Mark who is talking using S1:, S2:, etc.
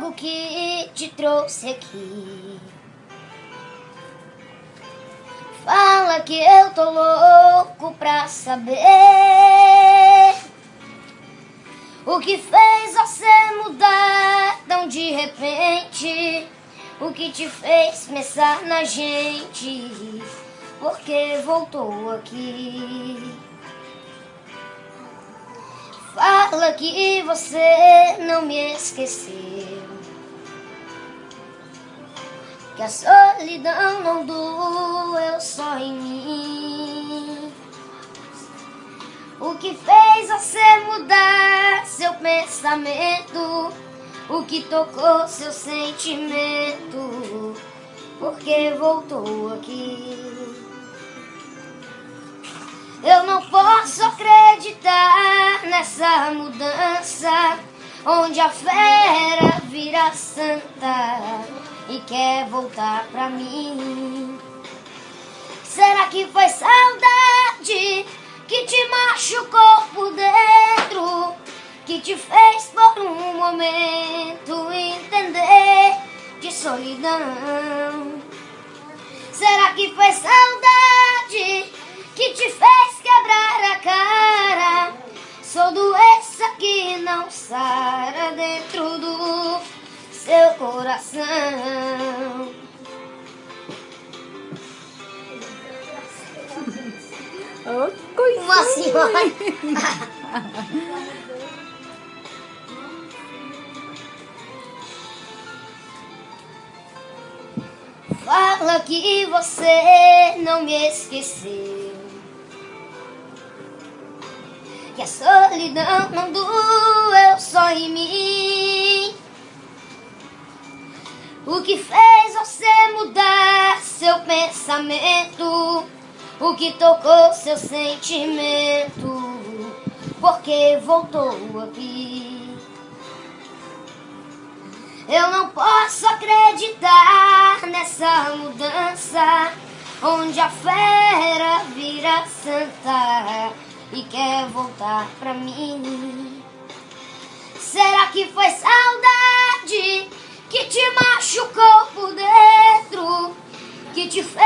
S1: algo que te trouxe aqui. Fala que eu tô louco pra saber o que fez você mudar tão de repente, o que te fez pensar na gente, porque voltou aqui. Fala que você não me esqueceu, que a solidão não doeu só em mim. O que fez você mudar seu pensamento, o que tocou seu sentimento, porque voltou aqui. Eu não posso acreditar nessa mudança, onde a fera vira santa e quer voltar pra mim. Será que foi saudade que te machucou por dentro, que te fez por um momento entender de solidão? Será que foi saudade que te fez quebrar a cara? Sou doença que não sara dentro do seu coração.
S2: Oh, coisa.
S1: Uma senhora. Fala que você não me esqueceu, que a solidão não doeu só em mim. O que fez você mudar seu pensamento, o que tocou seu sentimento, porque voltou aqui. Eu não posso acreditar nessa mudança, onde a fera vira santa e quer voltar pra mim. Será que foi saudade que te machucou por dentro, que te fez